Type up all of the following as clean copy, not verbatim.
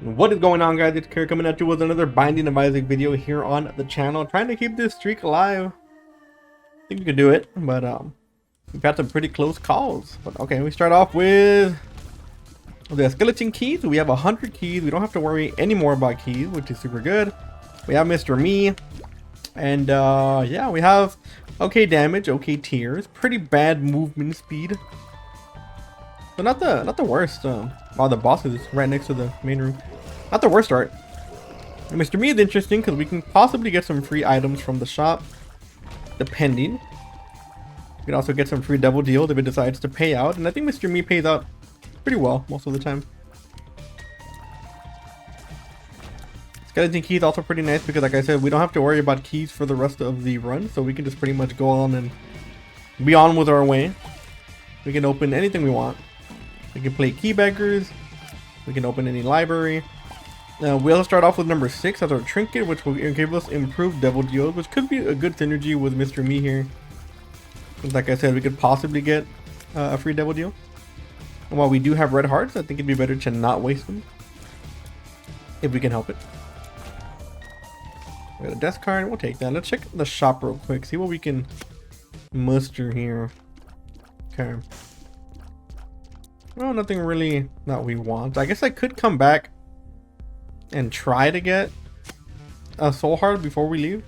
What is going on, guys? It's Kerr coming at you with another Binding of Isaac video here on the channel, trying to keep this streak alive. I think we could do it, but we've had some pretty close calls. But okay, we start off with the skeleton keys. We have 100 keys. We don't have to worry anymore about keys, which is super good. We have Mr. Me, and yeah, we have okay damage, okay tiers, pretty bad movement speed. So not the worst. Wow, the boss is right next to the main room. Not the worst start. And Mr. Me is interesting because we can possibly get some free items from the shop, depending. We can also get some free double deals if it decides to pay out, and I think Mr. Me pays out pretty well most of the time. Skeleton keys also pretty nice because, like I said, we don't have to worry about keys for the rest of the run, so we can just pretty much go on and be on with our way. We can open anything we want. We can play key beggars. We can open any library. We also start off with number 6 as our trinket, which will give us improved devil deals, which could be a good synergy with Mr. Me here. Like I said, we could possibly get a free devil deal. And while we do have red hearts, I think it'd be better to not waste them if we can help it. We got a death card. We'll take that. Let's check the shop real quick. See what we can muster here. Okay. Well, nothing really that we want. I guess I could come back and try to get a soul heart before we leave.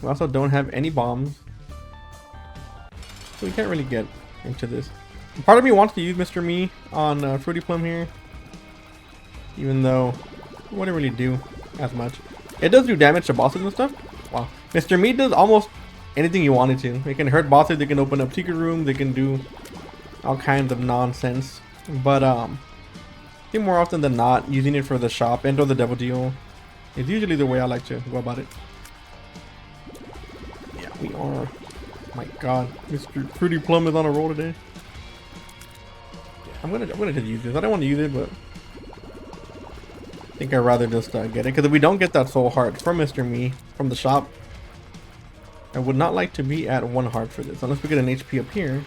We also don't have any bombs, so we can't really get into this. Part of me wants to use Mr. Me on Fruity Plum here, even though it wouldn't really do as much. It does do damage to bosses and stuff. Wow. Mr. Me does almost anything you wanted to. It can hurt bosses, they can open up secret rooms, they can do all kinds of nonsense. But I think more often than not, using it for the shop and or the devil deal is usually the way I like to go about it. Yeah, we are. My God, Mr. Fruity Plum is on a roll today. I'm gonna just use this. I don't want to use it, but I think I'd rather just get it, because if we don't get that soul heart from Mr. Me from the shop, I would not like to be at 1 heart for this, unless we get an HP up here,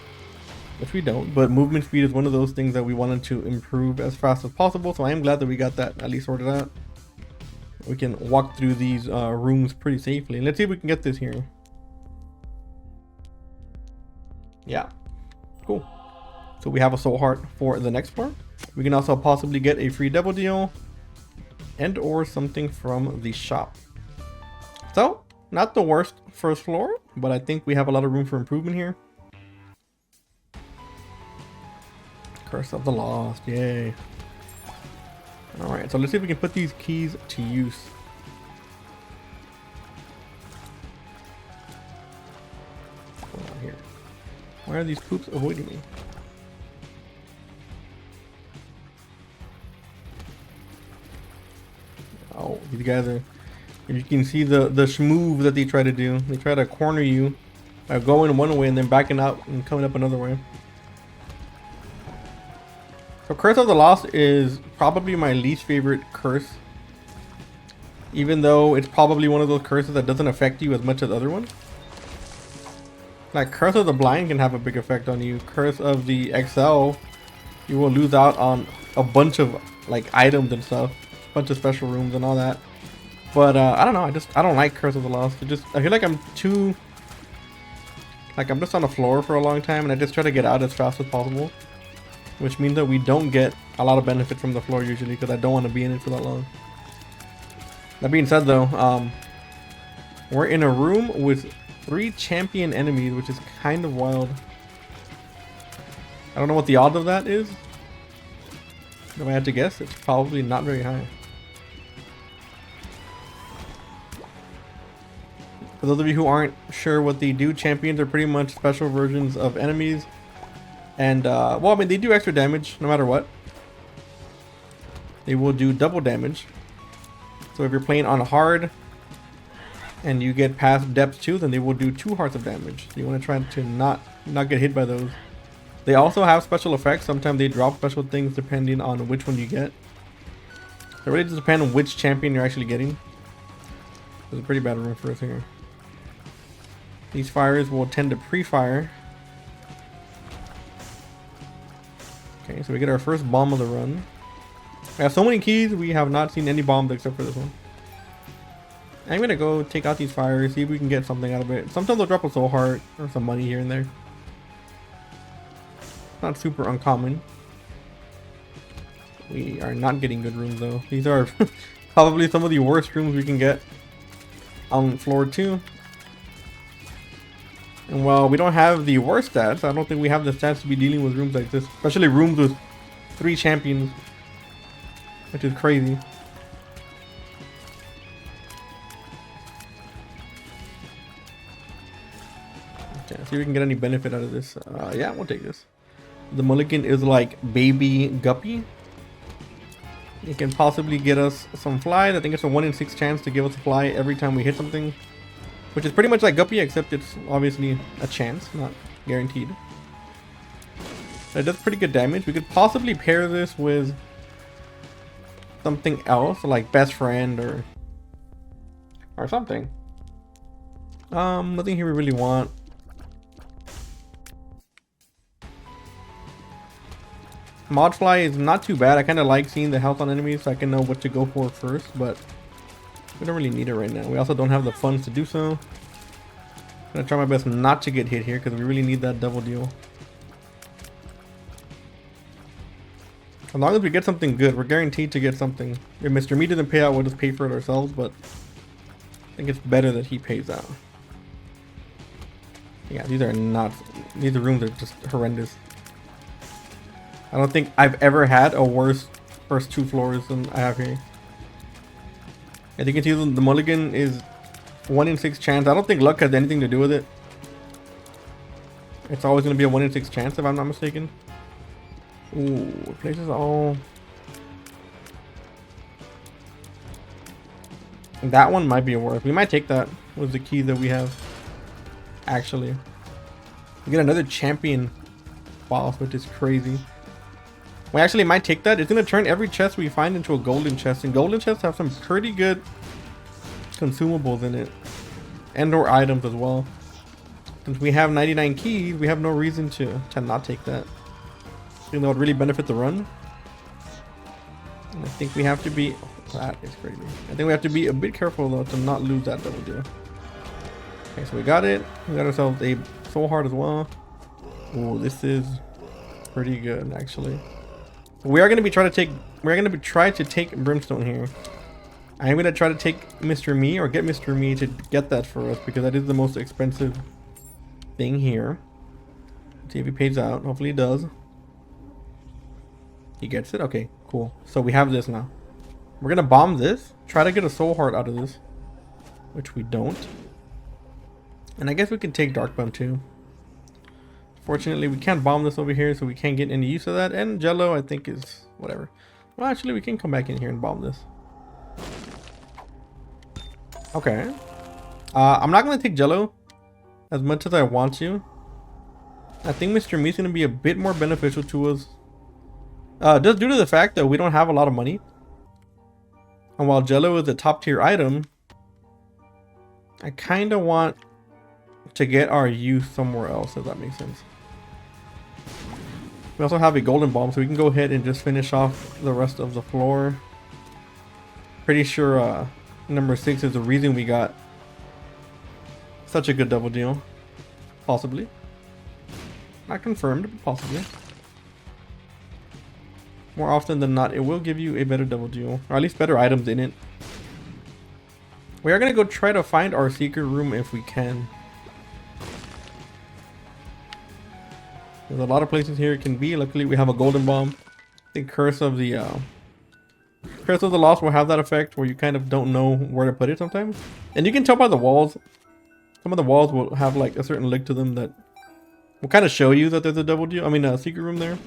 which we don't. But movement speed is one of those things that we wanted to improve as fast as possible, so I am glad that we got that at least sorted out. We can walk through these rooms pretty safely. Let's see if we can get this here. Yeah, cool. So we have a soul heart for the next floor. We can also possibly get a free double deal and or something from the shop. So not the worst first floor, but I think we have a lot of room for improvement here. Curse of the Lost, yay. Alright, so let's see if we can put these keys to use. What's going on here? Why are these poops avoiding me? Oh, these guys are, if you can see the schmoove that they try to do. They try to corner you by going one way and then backing out and coming up another way. So Curse of the Lost is probably my least favorite curse, even though it's probably one of those curses that doesn't affect you as much as other ones. Like Curse of the Blind can have a big effect on you. Curse of the XL, you will lose out on a bunch of like items and stuff, a bunch of special rooms and all that. But I don't know, I don't like Curse of the Lost. I feel like I'm too, like I'm just on the floor for a long time, and I just try to get out as fast as possible, which means that we don't get a lot of benefit from the floor usually, because I don't want to be in it for that long. That being said though, we're in a room with 3 champion enemies, which is kind of wild. I don't know what the odds of that is. If I had to guess, it's probably not very high. For those of you who aren't sure what they do, champions are pretty much special versions of enemies. And, well, I mean, they do extra damage no matter what. They will do double damage. So if you're playing on hard and you get past depth 2, then they will do 2 hearts of damage. So you want to try to not get hit by those. They also have special effects. Sometimes they drop special things depending on which one you get. So it really just depends on which champion you're actually getting. There's a pretty bad room for us here. These fires will tend to pre-fire. Okay, so we get our first bomb of the run. We have so many keys, we have not seen any bombs except for this one. I'm gonna go take out these fires, see if we can get something out of it. Sometimes they'll drop a soul heart or some money here and there. Not super uncommon. We are not getting good rooms though. These are probably some of the worst rooms we can get on floor 2. And while we don't have the worst stats, I don't think we have the stats to be dealing with rooms like this. Especially rooms with 3 champions. Which is crazy. Okay, see if we can get any benefit out of this. Yeah, we'll take this. The mulligan is like baby guppy. It can possibly get us some fly. I think it's a 1 in 6 chance to give us a fly every time we hit something. Which is pretty much like guppy, except it's obviously a chance, not guaranteed. It does pretty good damage. We could possibly pair this with something else, like best friend or something. Nothing here we really want. Mod fly is not too bad. I kind of like seeing the health on enemies so I can know what to go for first, but we don't really need it right now. We also don't have the funds to do so. I'm gonna try my best not to get hit here because we really need that double deal. As long as we get something good, we're guaranteed to get something. If Mr. Me doesn't pay out, we'll just pay for it ourselves, but I think it's better that he pays out. Yeah, these are rooms are just horrendous. I don't think I've ever had a worse first 2 floors than I have here. I think it's either the mulligan is 1 in 6 chance. I don't think luck has anything to do with it. It's always going to be a 1 in 6 chance if I'm not mistaken. Ooh, places all... That one might be worth. We might take that with the key that we have. Actually. We get another champion boss, which is crazy. We actually might take that. It's going to turn every chest we find into a golden chest. And golden chests have some pretty good consumables in it. And or items as well. Since we have 99 keys, we have no reason to not take that. Even though it would really benefit the run. And I think we have to be... Oh, that is crazy. I think we have to be a bit careful though to not lose that double deal. Okay, so we got it. We got ourselves a soul heart as well. Ooh, this is pretty good actually. We are going to be trying to take Brimstone here. I'm going to try to take Mr. Me or get Mr. Me to get that for us because that is the most expensive thing here. Let's see if he pays out. Hopefully he does. He gets it. Okay, cool. So we have this now. We're going to bomb this. Try to get a soul heart out of this. Which we don't. And I guess we can take Dark Bum too. Fortunately, we can't bomb this over here, so we can't get any use of that. And Jello, I think, is whatever. Well, actually, we can come back in here and bomb this. Okay. I'm not going to take Jello as much as I want to. I think Mr. Me's going to be a bit more beneficial to us. Just due to the fact that we don't have a lot of money. And while Jello is a top tier item, I kind of want to get our youth somewhere else, if that makes sense. We also have a golden bomb, so we can go ahead and just finish off the rest of the floor. Pretty sure number 6 is the reason we got such a good double deal. Possibly. Not confirmed, but possibly. More often than not, it will give you a better double deal, or at least better items in it. We are going to go try to find our secret room if we can. There's a lot of places here it can be. Luckily, we have a golden bomb. I think Curse of the Lost will have that effect where you kind of don't know where to put it sometimes. And you can tell by the walls. Some of the walls will have like a certain look to them that will kind of show you that there's a double deal. I mean, a secret room there.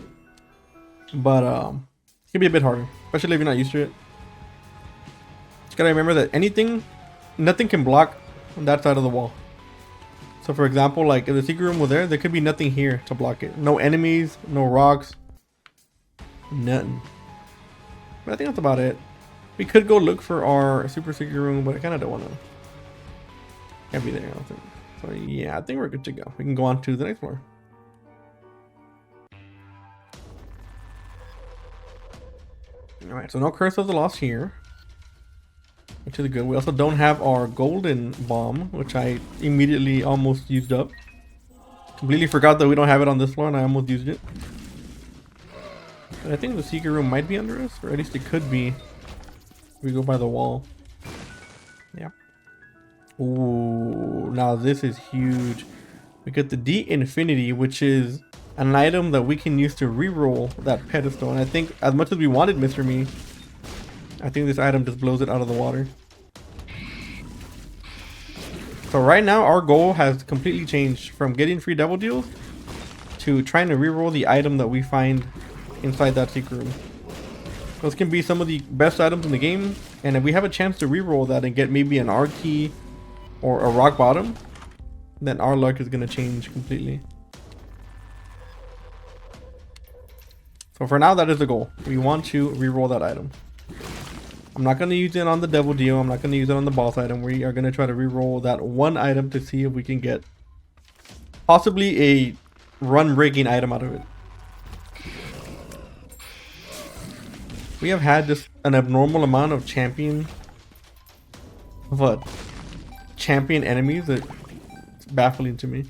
But it can be a bit harder, especially if you're not used to it. Just gotta remember that nothing can block on that side of the wall. So for example, like if the secret room was there could be nothing here to block it. No enemies, no rocks, nothing. But I think that's about it. We could go look for our super secret room, but I kind of don't want to. Can't be there, I don't think. So yeah, I think we're good to go. We can go on to the next floor. Alright, so no Curse of the Lost here, which is good. We also don't have our golden bomb, which I immediately almost used up. Completely forgot that we don't have it on this floor, and I almost used it. But I think the secret room might be under us, or at least it could be if we go by the wall. Yeah. Ooh, now this is huge. We get the D Infinity, which is an item that we can use to reroll that pedestal. And I think as much as we wanted Mr. Me, I think this item just blows it out of the water. So right now our goal has completely changed from getting free double deals to trying to reroll the item that we find inside that secret room. Those can be some of the best items in the game, and if we have a chance to reroll that and get maybe an R key or a rock bottom, then our luck is going to change completely. So for now, that is the goal. We want to reroll that item. I'm not going to use it on the devil deal. I'm not going to use it on the boss item. We are going to try to reroll that one item to see if we can get possibly a run breaking item out of it. We have had just an abnormal amount of champion enemies that it's baffling to me.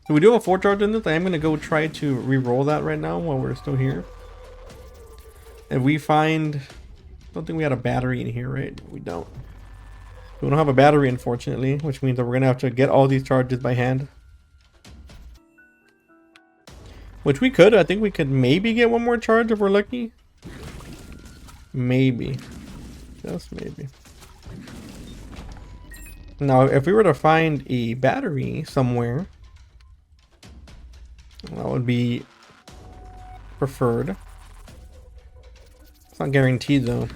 So we do have a 4 charge in this. I am going to go try to re-roll that right now while we're still here. If we find, I don't think we had a battery in here, right? We don't. We don't have a battery, unfortunately, which means that we're going to have to get all these charges by hand. Which we could. I think we could maybe get one more charge if we're lucky. Maybe. Just maybe. Now, if we were to find a battery somewhere, that would be preferred. It's not guaranteed, though.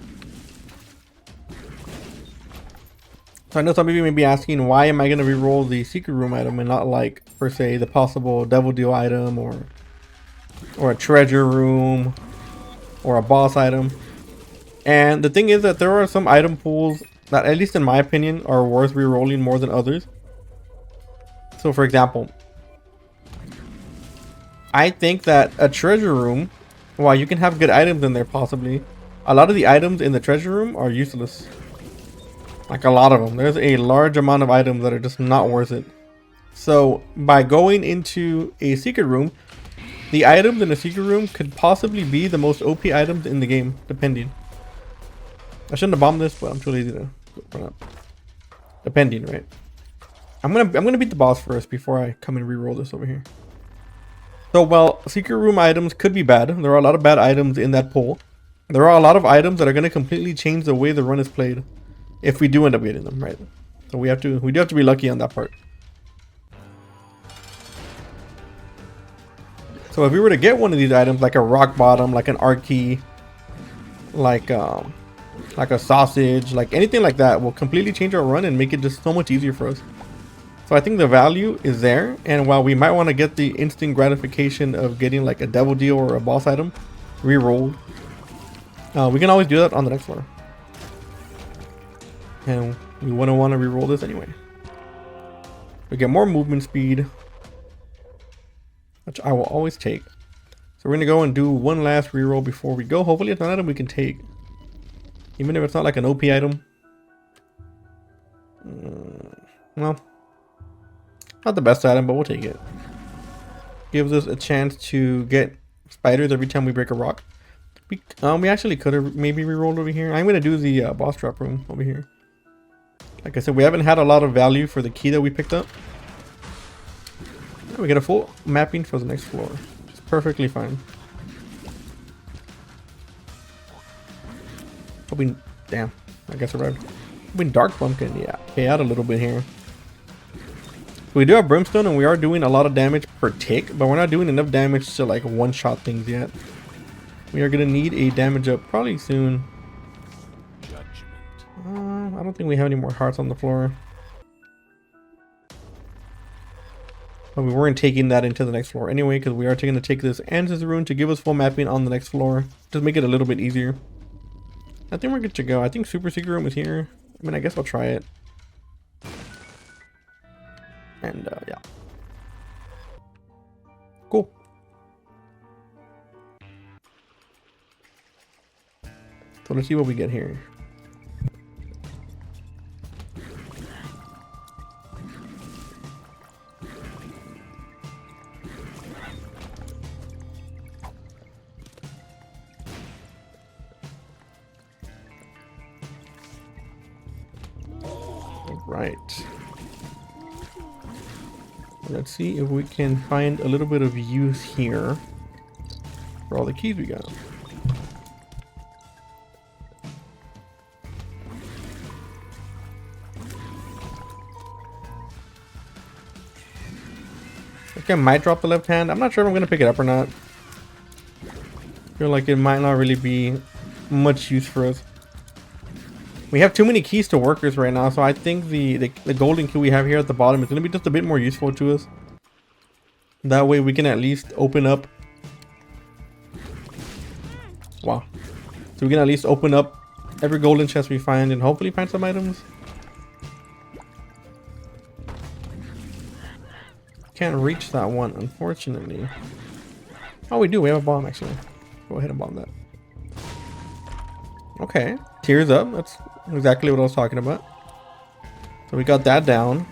So I know some of you may be asking, why am I going to reroll the secret room item and not, like, per se, the possible devil deal item or a treasure room or a boss item. And the thing is that there are some item pools that, at least in my opinion, are worth rerolling more than others. So for example, I think that a treasure room, while you can have good items in there possibly, a lot of the items in the treasure room are useless. Like a lot of them. There's a large amount of items that are just not worth it. So by going into a secret room, the items in the secret room could possibly be the most OP items in the game, depending. I shouldn't have bombed this, but I'm too lazy to run up. Depending, right? I'm gonna beat the boss first before I come and re-roll this over here. So while secret room items could be bad, there are a lot of bad items in that pool. There are a lot of items that are gonna completely change the way the run is played, if we do end up getting them, right? So we do have to be lucky on that part. So if we were to get one of these items, like a rock bottom, like an art key, like a sausage, like anything like that, will completely change our run and make it just so much easier for us. So I think the value is there, and while we might want to get the instant gratification of getting like a devil deal or a boss item re-rolled, we can always do that on the next floor. And we wouldn't want to re-roll this anyway. We get more movement speed, which I will always take. So we're gonna go and do one last re-roll before we go. Hopefully it's an item we can take, even if it's not like an OP item. Well, not the best item, but we'll take it. Gives us a chance to get spiders every time we break a rock. We actually could have maybe re-rolled over here. I'm gonna do the boss drop room over here. Like I said, we haven't had a lot of value for the key that we picked up. We get a full mapping for the next floor. It's perfectly fine. Hoping, damn, I guess I arrived. Hoping Dark Pumpkin, yeah, pay out a little bit here. We do have Brimstone and we are doing a lot of damage per tick, but we're not doing enough damage to like one-shot things yet. We are gonna need a damage up probably soon. I don't think we have any more hearts on the floor. But we weren't taking that into the next floor anyway, because we are going to take this Ancestor rune to give us full mapping on the next floor. Just make it a little bit easier. I think we're good to go. I think Super Secret Room is here. I mean, I guess I'll try it. And yeah. Cool. So let's see what we get here. Right. Let's see if we can find a little bit of use here for all the keys we got. I think I might drop the left hand. I'm not sure if I'm going to pick it up or not. I feel like it might not really be much use for us. We have too many keys to workers right now, so I think the golden key we have here at the bottom is going to be just a bit more useful to us. That way we can at least open up. Wow. So we can at least open up every golden chest we find and hopefully find some items. Can't reach that one, unfortunately. Oh, we do. We have a bomb, actually. Go ahead and bomb that. Okay. Tears up. That's exactly what I was talking about. So we got that down.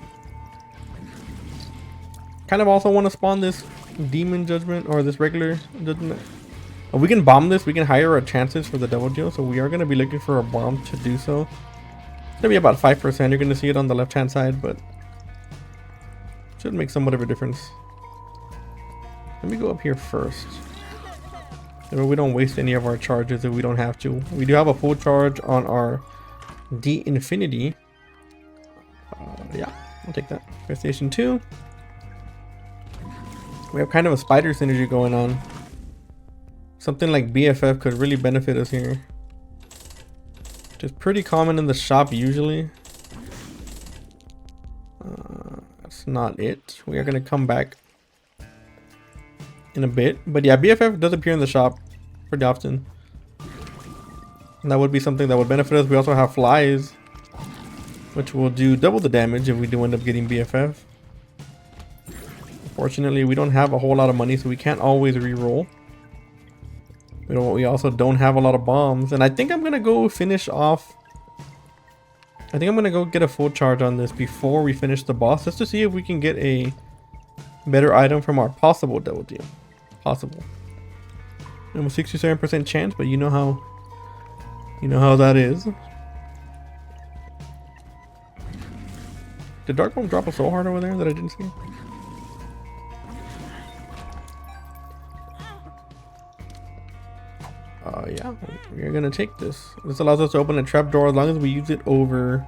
Kind of also want to spawn this demon judgment or this regular judgment. We can bomb this. We can higher our chances for the devil deal. So we are going to be looking for a bomb to do so. It's going to be about 5%. You're going to see it on the left hand side, but should make somewhat of a difference. Let me go up here first. So we don't waste any of our charges if we don't have to. We do have a full charge on our D Infinity. Yeah, I'll take that. Fire Station 2. We have kind of a spider synergy going on. Something like BFF could really benefit us here. Which is pretty common in the shop usually. That's not it. We are going to come back in a bit. But yeah, BFF does appear in the shop pretty often. And that would be something that would benefit us. We also have flies, which will do double the damage if we do end up getting BFF. Unfortunately, we don't have a whole lot of money, so we can't always re-roll. We also don't have a lot of bombs. And I think I'm going to go finish off. I think I'm going to go get a full charge on this before we finish the boss, just to see if we can get a better item from our possible double deal. Possible. Almost 67% chance, but you know how that is. Did Dark Bomb drop a soul heart over there that I didn't see? Yeah, we're gonna take this. This allows us to open a trapdoor as long as we use it over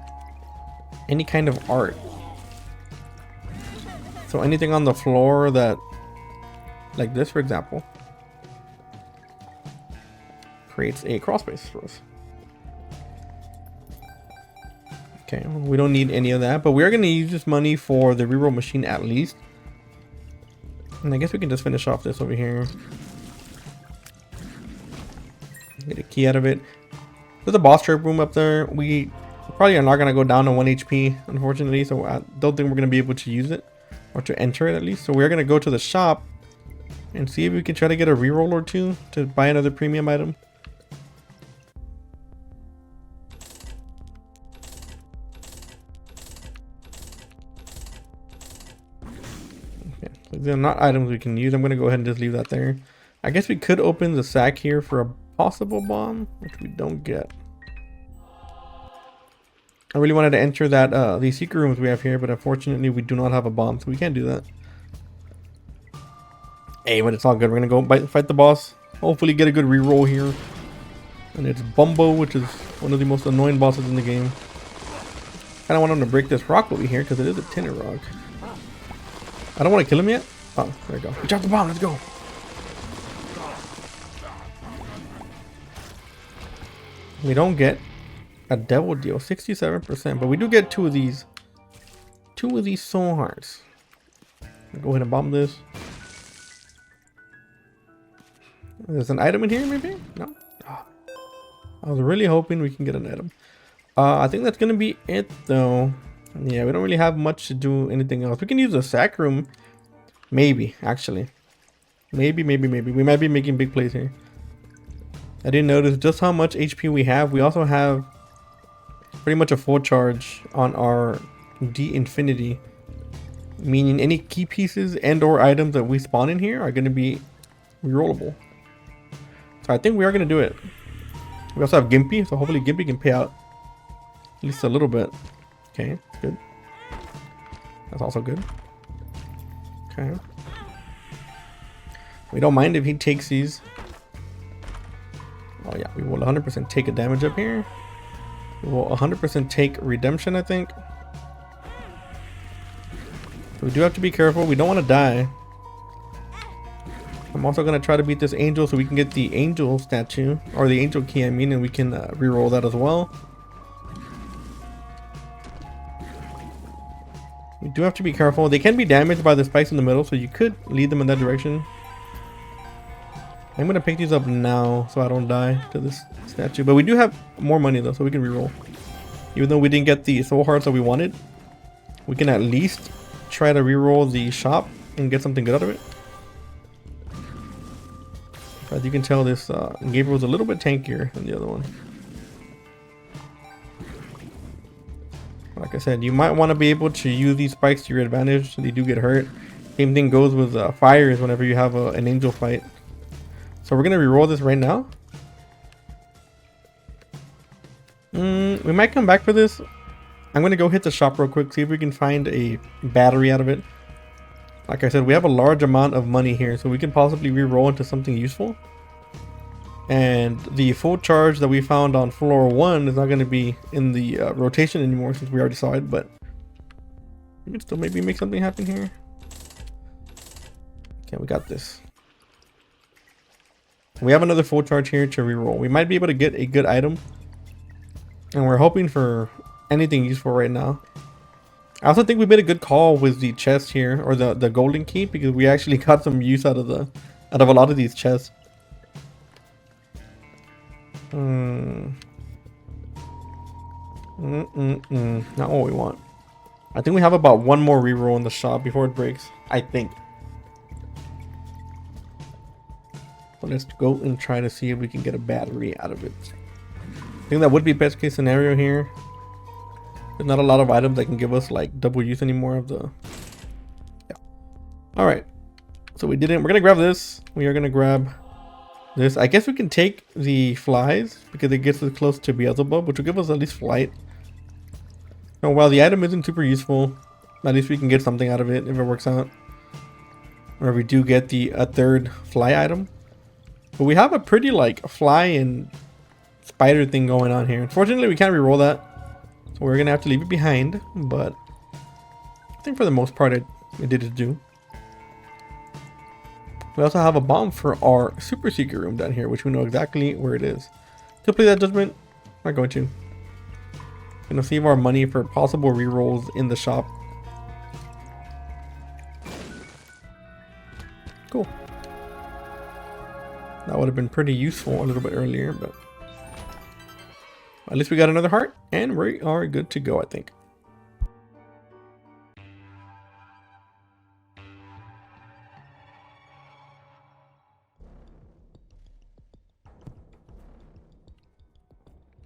any kind of art. So anything on the floor that, like this for example, creates a crawl space for us. Okay, we don't need any of that, but we are going to use this money for the reroll machine at least. And I guess we can just finish off this over here. Get a key out of it. There's a boss trap room up there. We probably are not going to go down to 1 HP, unfortunately, so I don't think we're going to be able to use it, or to enter it at least. So we're going to go to the shop and see if we can try to get a reroll or two to buy another premium item. Okay, so they're not items we can use. I'm going to go ahead and just leave that there. I guess we could open the sack here for a possible bomb, which we don't get. I really wanted to enter that these secret rooms we have here, but unfortunately we do not have a bomb, so we can't do that. Hey, but it's all good. We're gonna go fight the boss. Hopefully get a good reroll here. And it's Bumbo, which is one of the most annoying bosses in the game. Kinda want him to break this rock over here because it is a tinted rock. I don't want to kill him yet. Oh, there we go. We dropped the bomb. Let's go. We don't get a devil deal, 67%, but we do get two of these soul hearts. Go ahead and bomb this. There's an item in here, maybe? No. Oh, I was really hoping we can get an item. I think that's gonna be it, though. Yeah, we don't really have much to do anything else. We can use the sack room, maybe. Actually, maybe. We might be making big plays here. I didn't notice just how much HP we have. We also have pretty much a full charge on our D Infinity, meaning any key pieces and or items that we spawn in here are going to be rerollable. So I think we are going to do it. We also have Gimpy, so hopefully Gimpy can pay out at least a little bit. Okay, that's good. That's also good. Okay. We don't mind if he takes these. Oh yeah, we will 100% take a damage up here. We will 100% take redemption, I think. So we do have to be careful. We don't want to die. I'm also going to try to beat this angel so we can get the angel statue, or the angel key I mean, and we can reroll that as well. We do have to be careful. They can be damaged by the spikes in the middle, so you could lead them in that direction. I'm going to pick these up now so I don't die to this statue. But we do have more money though, so we can reroll. Even though we didn't get the soul hearts that we wanted, we can at least try to reroll the shop and get something good out of it. As you can tell, this Gabriel's a little bit tankier than the other one. Like I said, you might want to be able to use these spikes to your advantage so they do get hurt. Same thing goes with fires whenever you have an angel fight. So we're going to reroll this right now. We might come back for this. I'm going to go hit the shop real quick, see if we can find a battery out of it. Like I said, we have a large amount of money here, so we can possibly reroll into something useful. And the full charge that we found on floor 1 is not going to be in the rotation anymore since we already saw it, but we can still maybe make something happen here. Okay, we got this. We have another full charge here to reroll. We might be able to get a good item, and we're hoping for anything useful right now. I also think we made a good call with the chest here, or the golden key, because we actually got some use out of a lot of these chests. Not what we want. I think we have about one more reroll in the shop before it breaks, I think. So let's go and try to see if we can get a battery out of it. I think that would be best case scenario here. There's not a lot of items that can give us like double use anymore of the... Yeah. Alright. So we didn't... We're going to grab this. We are going to grab this. I guess we can take the flies because it gets us close to Beelzebub, which will give us at least flight. Now, while the item isn't super useful, at least we can get something out of it if it works out. Or if we do get a third fly item. But we have a pretty like fly and spider thing going on here. Unfortunately, we can't reroll that. So we're going to have to leave it behind. But I think for the most part, it did its due. We also have a bomb for our super secret room down here, which we know exactly where it is. To play that judgment, I'm not going to. I'm going to save our money for possible rerolls in the shop. Cool. That would have been pretty useful a little bit earlier, but at least we got another heart and we are good to go, I think.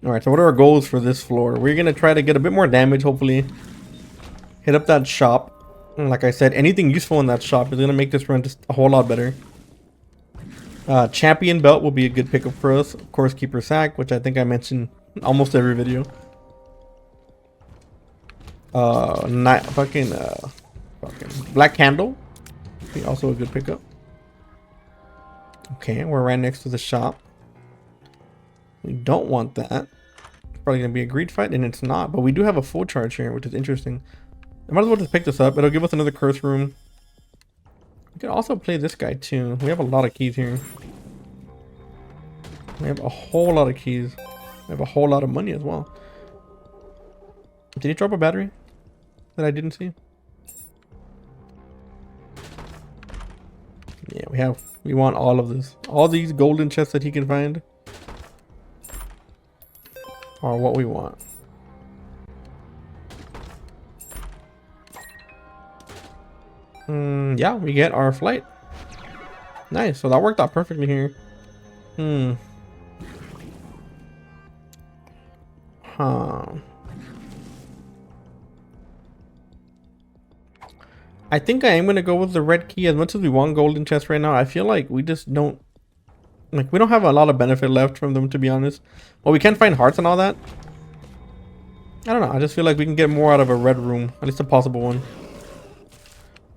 Alright, so what are our goals for this floor? We're going to try to get a bit more damage, hopefully. Hit up that shop. And like I said, anything useful in that shop is going to make this run just a whole lot better. Champion belt will be a good pickup for us. Of course, keeper sack, which I think I mentioned in almost every video. Fucking black candle. Be also a good pickup. Okay, we're right next to the shop. We don't want that. It's probably gonna be a greed fight, and it's not. But we do have a full charge here, which is interesting. I might as well just pick this up. It'll give us another curse room. We can also play this guy too. We have a lot of keys here. We have a whole lot of keys. We have a whole lot of money as well. Did he drop a battery that I didn't see? Yeah, we want all of this. All these golden chests that he can find are what we want. Yeah, we get our flight. Nice, so that worked out perfectly here. Huh. I think I am gonna go with the red key. As much as we want golden chests right now, I feel like we just don't, like, we don't have a lot of benefit left from them, to be honest. Well, we can find hearts and all that. I don't know. I just feel like we can get more out of a red room, at least a possible one.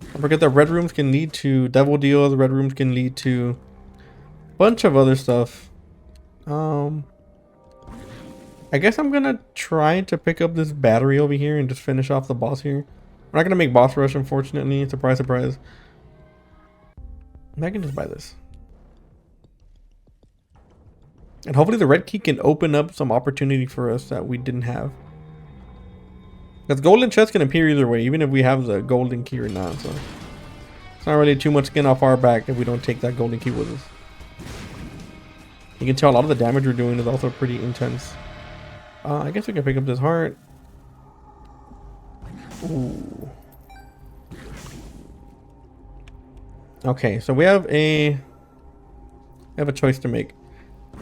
Don't forget that red rooms can lead to devil deals. Red rooms can lead to a bunch of other stuff. I guess I'm gonna try to pick up this battery over here and just finish off the boss here. We're not gonna make boss rush, unfortunately. Surprise, surprise. I can just buy this. And hopefully the red key can open up some opportunity for us that we didn't have. Because golden chests can appear either way, even if we have the golden key or not. So it's not really too much skin off our back if we don't take that golden key with us. You can tell a lot of the damage we're doing is also pretty intense. I guess we can pick up this heart. Ooh. Okay, so we have a choice to make.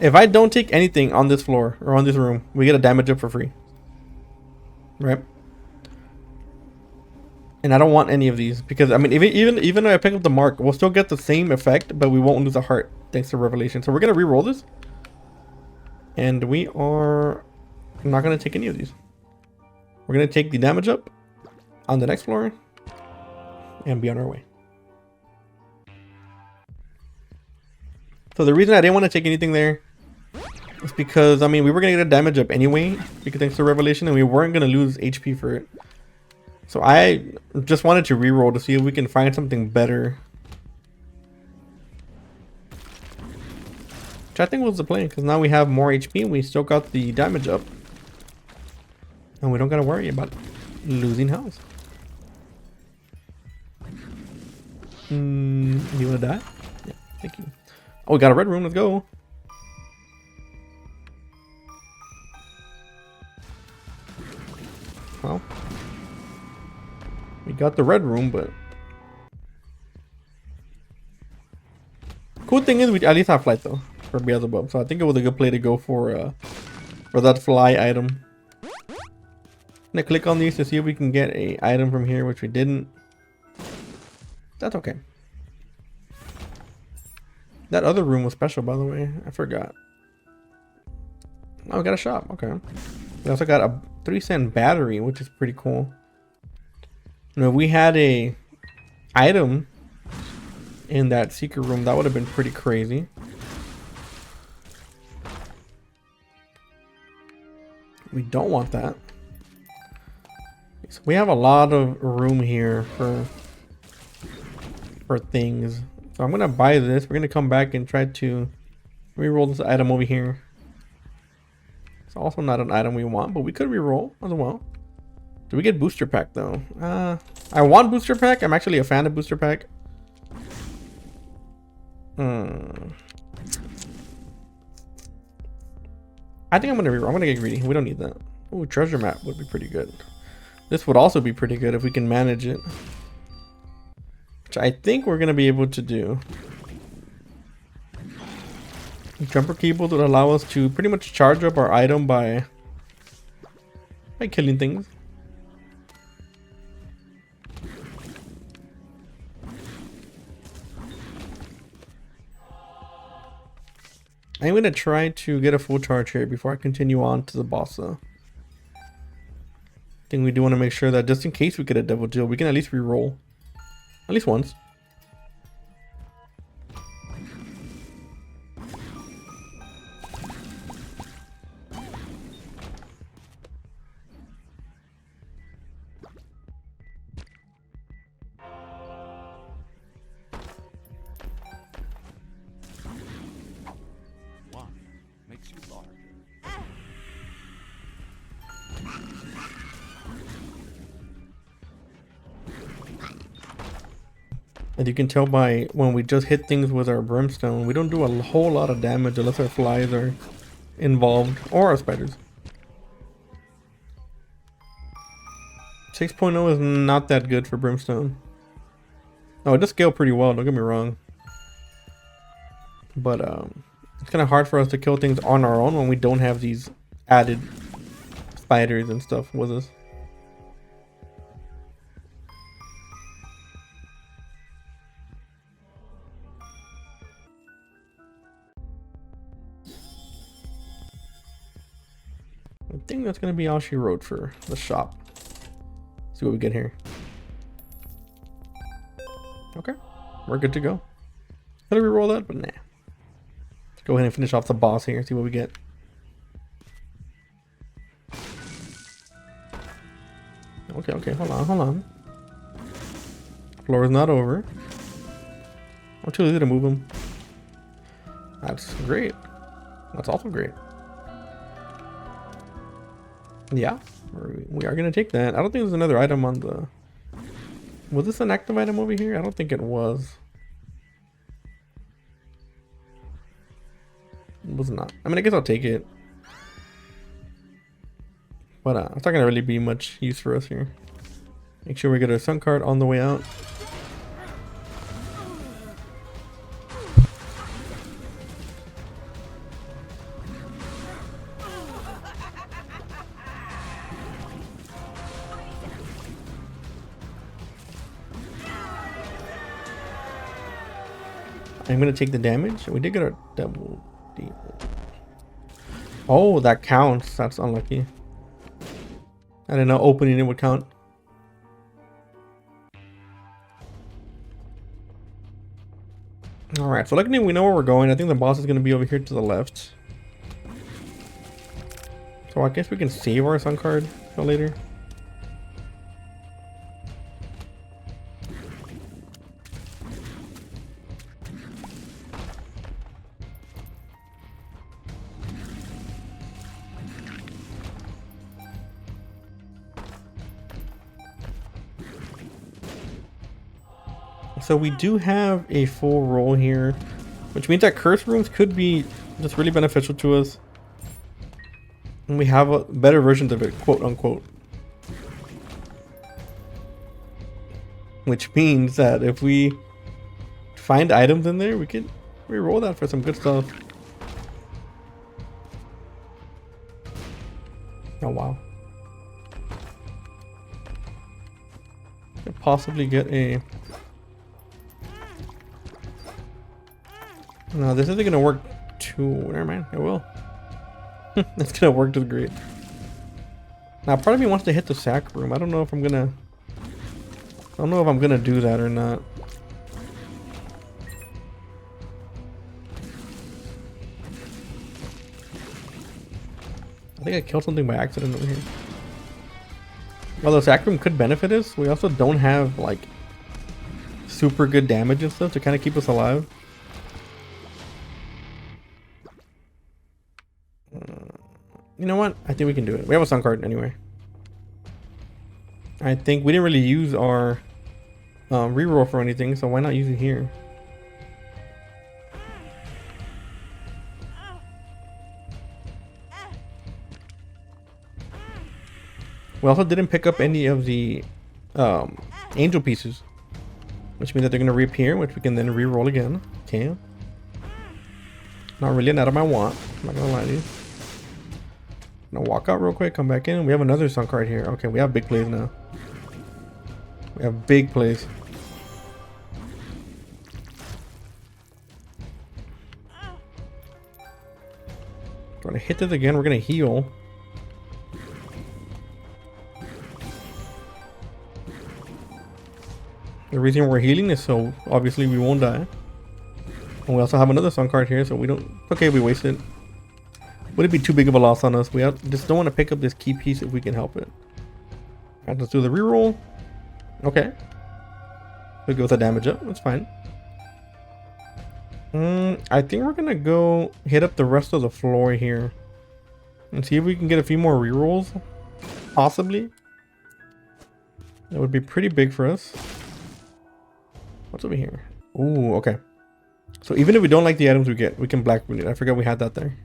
If I don't take anything on this floor or on this room, we get a damage up for free. Right? And I don't want any of these because, I mean, even though I pick up the mark, we'll still get the same effect, but we won't lose a heart thanks to revelation. So we're gonna re-roll this, and we are not gonna take any of these. We're gonna take the damage up on the next floor and be on our way. So the reason I didn't want to take anything there is because, I mean, we were gonna get a damage up anyway because thanks to revelation, and we weren't gonna lose HP for it. So I just wanted to reroll to see if we can find something better. Which I think was the plan, because now we have more HP and we still got the damage up. And we don't gotta worry about losing health. You wanna die? Yeah, thank you. Oh, we got a red room, let's go. Well, we got the red room, but cool thing is we at least have flight though for Beelzebub, so I think it was a good play to go for that fly item. I'm gonna click on these to see if we can get a item from here, which we didn't. That's okay. That other room was special, by the way. I forgot. Oh, we got a shop. Okay. We also got a 3-cent battery, which is pretty cool. You know, if we had a item in that secret room, that would have been pretty crazy. We don't want that. So we have a lot of room here for things. So I'm gonna buy this. We're gonna come back and try to re-roll this item over here. It's also not an item we want, but we could re-roll as well. Do we get booster pack though? I want booster pack. I'm actually a fan of booster pack. I think I'm gonna re-roll. I'm gonna get greedy. We don't need that. Oh, treasure map would be pretty good. This would also be pretty good if we can manage it, which I think we're gonna be able to do. Jumper cables would allow us to pretty much charge up our item by killing things. I'm gonna try to get a full charge here before I continue on to the boss though. I think we do want to make sure that just in case we get a devil deal, we can at least re-roll. At least once. As you can tell by when we just hit things with our Brimstone, we don't do a whole lot of damage unless our flies are involved, or our spiders. 6.0 is not that good for Brimstone. Oh, it does scale pretty well, don't get me wrong. But it's kind of hard for us to kill things on our own when we don't have these added spiders and stuff with us. I think that's gonna be all she wrote for the shop. See what we get here. Okay, we're good to go. Gotta re-roll that, but nah. Let's go ahead and finish off the boss here, see what we get. Okay, hold on. Floor is not over. I'm too lazy to move him. That's great. That's also great. Yeah, we are gonna take that. I don't think there's another item on the... Was this an active item over here? I don't think it was. It was not. I mean, I guess I'll take it. But it's not gonna really be much use for us here. Make sure we get our sun card on the way out. I'm gonna take the damage. We did get our double deal. Oh, that counts. That's unlucky. I didn't know opening it would count. Alright, so luckily we know where we're going. I think the boss is gonna be over here to the left. So I guess we can save our sun card for later. So we do have a full roll here, which means that curse rooms could be just really beneficial to us. And we have a better version of it, quote unquote. Which means that if we find items in there, we can re-roll that for some good stuff. Oh wow. Could possibly get a... No, this isn't gonna work too... Never mind, it will. It's gonna work just great. Now, part of me wants to hit the sack room. I don't know if I'm gonna... I don't know if I'm gonna do that or not. I think I killed something by accident over here. Although sack room could benefit us, we also don't have, like, super good damage and stuff to kind of keep us alive. You know what? I think we can do it. We have a sun card anyway. I think we didn't really use our reroll for anything, so why not use it here? We also didn't pick up any of the angel pieces, which means that they're going to reappear, which we can then re-roll again. Okay. Not really an item I want. I'm not going to lie to you. I'm gonna walk out real quick, come back in. We have another sun card here. Okay, we have big plays now. We have big plays. We're gonna hit this again. We're gonna heal. The reason we're healing is so obviously we won't die. And we also have another sun card here, so we don't... Okay, we wasted. Would it be too big of a loss on us? We just don't want to pick up this key piece if we can help it. Alright, let's do the reroll. Okay. We go with the damage up. That's fine. I think we're gonna go hit up the rest of the floor here and see if we can get a few more rerolls. Possibly. That would be pretty big for us. What's over here? Ooh, okay. So even if we don't like the items we get, we can black rune it. I forgot we had that there.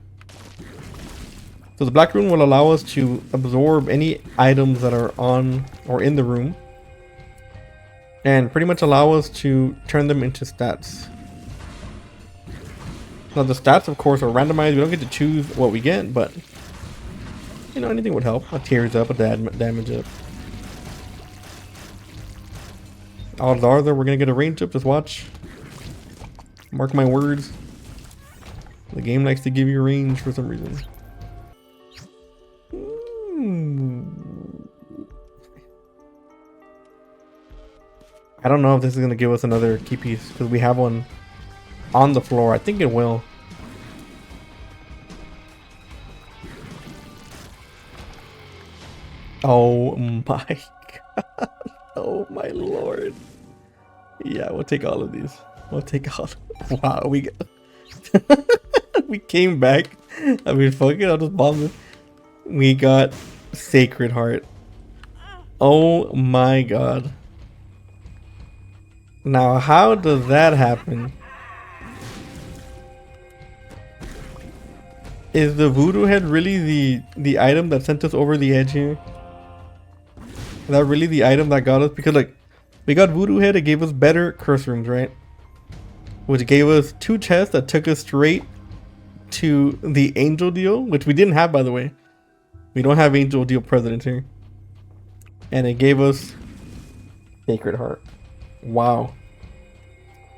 So the black rune will allow us to absorb any items that are on or in the room and pretty much allow us to turn them into stats. Now the stats of course are randomized. We don't get to choose what we get, but you know, anything would help. A tears up, a damage up. Odds are that we're gonna get a range up. Just watch. Mark my words. The game likes to give you range for some reason. I don't know if this is gonna give us another key piece because we have one on the floor. I think it will. Oh my god. Oh my lord. Yeah, we'll take all of these. We'll take all. Wow, we got we came back. I mean, fuck it, I'll just bomb it. We got Sacred Heart. Oh my god. Now, how does that happen? Is the voodoo head really the item that sent us over the edge here? Is that really the item that got us? Because like, we got voodoo head, it gave us better curse rooms, right? Which gave us 2 chests that took us straight to the angel deal, which we didn't have, by the way. We don't have angel deal presidents here. And it gave us Sacred Heart. Wow.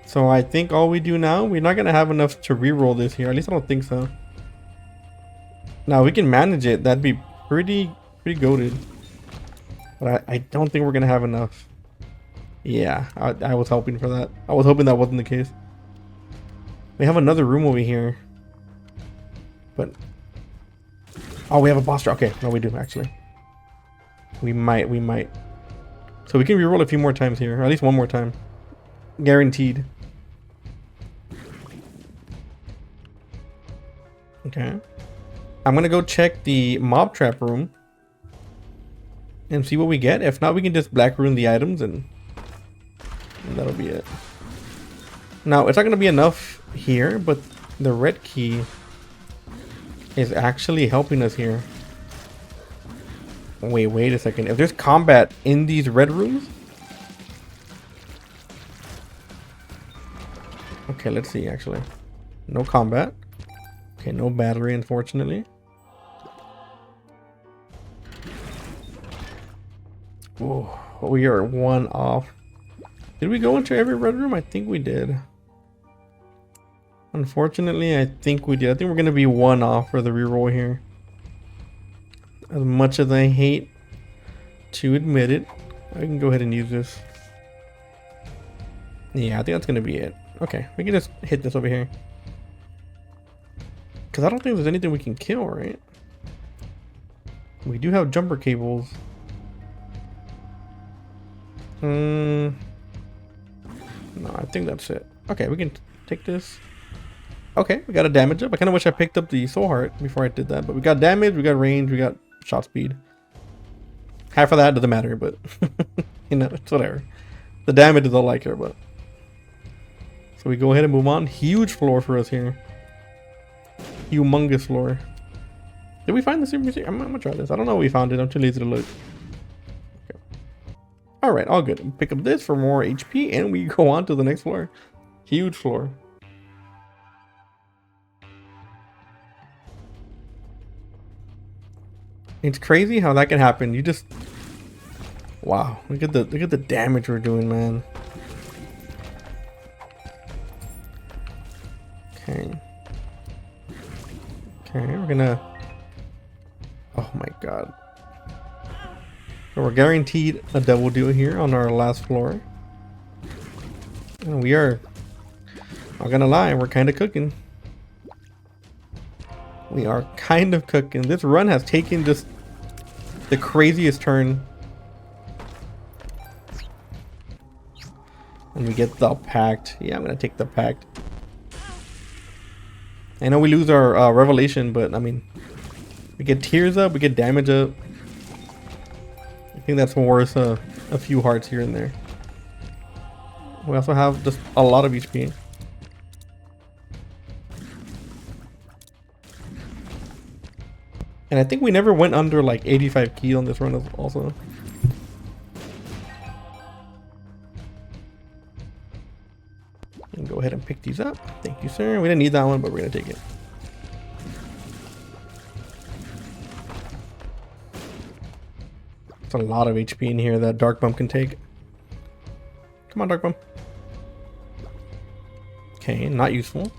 So I think all we do now, we're not going to have enough to reroll this here. At least I don't think so. Now we can manage it. That'd be pretty goated. But I don't think we're going to have enough. Yeah, I was hoping for that. I was hoping that wasn't the case. We have another room over here. But... oh, we have a boss drop. Okay, no, we do, actually. We might. So we can reroll a few more times here. Or at least one more time. Guaranteed. Okay. I'm gonna go check the mob trap room. And see what we get. If not, we can just black rune the items and that'll be it. Now, it's not gonna be enough here, but the red key is actually helping us here. Wait a second. If there's combat in these red rooms... okay, let's see, actually. No combat. Okay, no battery, unfortunately. Oh, we are 1 off. Did we go into every red room? I think we did. Unfortunately, I think we did. I think we're going to be 1 off for the reroll here. As much as I hate to admit it, I can go ahead and use this. Yeah, I think that's going to be it. Okay, we can just hit this over here. Because I don't think there's anything we can kill, right? We do have jumper cables. No, I think that's it. Okay, we can take this. Okay, we got a damage up. I kind of wish I picked up the soul heart before I did that. But we got damage, we got range, we got shot speed. Half of that doesn't matter, but you know, it's whatever. The damage is all I care about. So we go ahead and move on. Huge floor for us here. Humongous floor. Did we find the super music? I'm gonna try this. I don't know if we found it. I'm too lazy to look. Okay. Alright, all good. Pick up this for more HP and we go on to the next floor. Huge floor. It's crazy how that can happen. You just... wow. Look at the damage we're doing, man. Okay. Okay, we're gonna... oh my god. So we're guaranteed a double deal here on our last floor. And we are... not gonna lie, we're kind of cooking. We are kind of cooking. This run has taken just the craziest turn. And we get the pact. Yeah, I'm gonna take the pact. I know we lose our revelation, but I mean, we get tears up, we get damage up. I think that's worth a few hearts here and there. We also have just a lot of HP. And I think we never went under like 85 key on this run also. And go ahead and pick these up. Thank you, sir. We didn't need that one, but we're gonna take it. It's a lot of HP in here that Dark Bum can take. Come on, Dark Bum. Okay, not useful.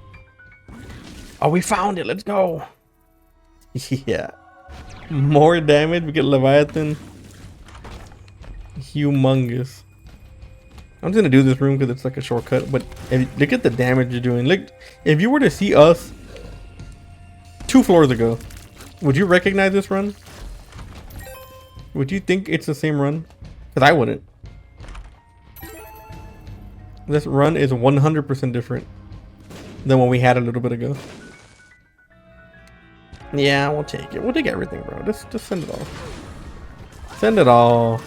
Oh, we found it. Let's go. Yeah. More damage. We get Leviathan. Humongous. I'm just gonna do this room because it's like a shortcut. But look at the damage you're doing. Look, if you were to see us 2 floors ago, would you recognize this run? Would you think it's the same run? Because I wouldn't. This run is 100% different than what we had a little bit ago. Yeah, we'll take it. We'll take everything, bro. Just send it all. Send it all.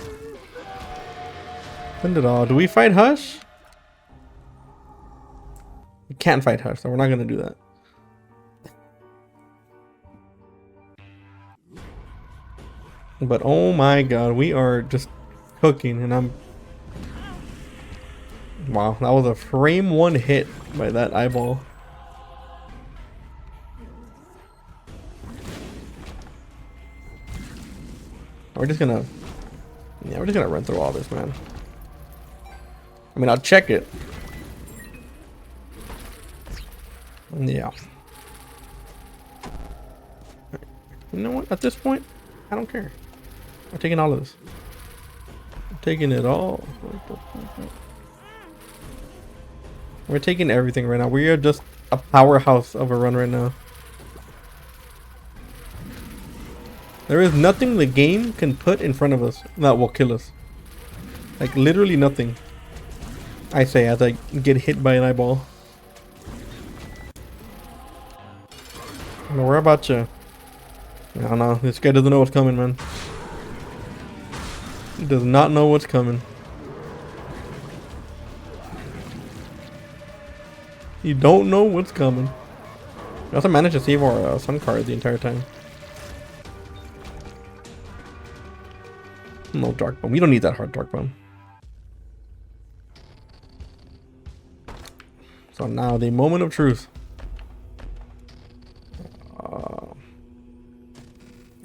Send it all. Do we fight Hush? We can't fight Hush, so we're not gonna do that. But oh my god, we are just cooking, and I'm... Wow, that was a frame 1 hit by that eyeball. We're just gonna... Yeah, we're just gonna run through all this, man. I mean, I'll check it. Yeah. You know what? At this point, I don't care. I'm taking all of this. I'm taking it all. We're taking everything right now. We are just a powerhouse of a run right now. There is nothing the game can put in front of us that will kill us. Like literally nothing. I say as I get hit by an eyeball. I don't know, where about you? I don't know. This guy doesn't know what's coming, man. He does not know what's coming. You don't know what's coming. We also managed to save our sun card the entire time. No Dark Bum. We don't need that hard Dark Bum. So now the moment of truth.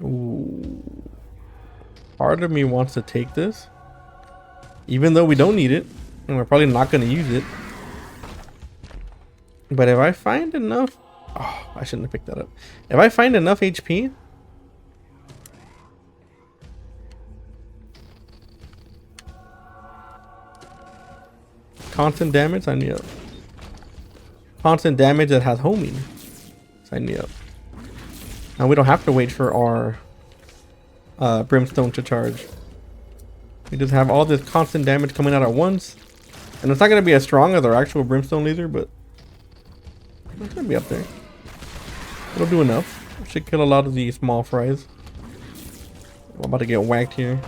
Ooh. Part of me wants to take this, even though we don't need it, and we're probably not going to use it. But if I find enough... Oh, I shouldn't have picked that up. If I find enough HP... Constant damage, sign me up. Constant damage that has homing, sign me up. Now we don't have to wait for our Brimstone to charge. We just have all this constant damage coming out at once. And it's not going to be as strong as our actual Brimstone laser, but it's going to be up there. It'll do enough. Should kill a lot of the small fries. I'm about to get whacked here.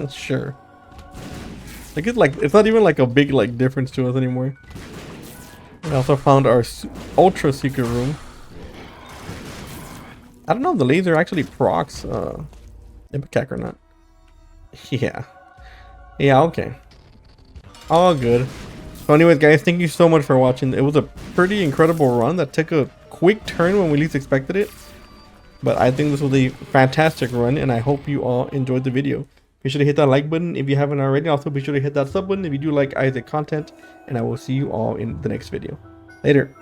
Sure. Like it's not even like a big like difference to us anymore. We also found our ultra secret room. I don't know if the laser actually procs Ipecac or not. Yeah. Yeah, okay. All good. So anyways, guys, thank you so much for watching. It was a pretty incredible run that took a quick turn when we least expected it. But I think this was a fantastic run, and I hope you all enjoyed the video. Be sure to hit that like button if you haven't already. Also, be sure to hit that sub button if you do like Isaac content, and I will see you all in the next video. Later.